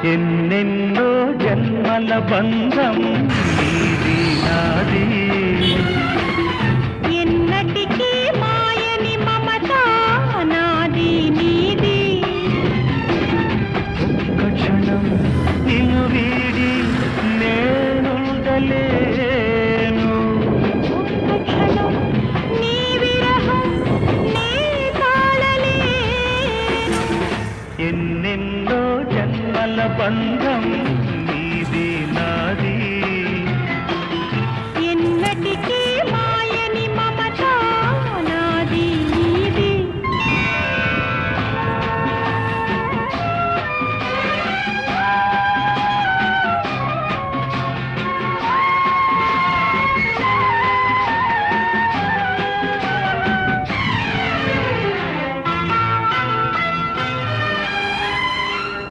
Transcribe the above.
ఎన్నెన్నో జన్మల బంధం నీది నాది ఎన్నటికీ మాయని మమత నాది నీది ఒక్క క్షణం నిన్ను వీడి నేనుండలేను ఒక్క క్షణం నీ విరహం నే తాళలేను ఎన్నెన్నో జన్మల బంధం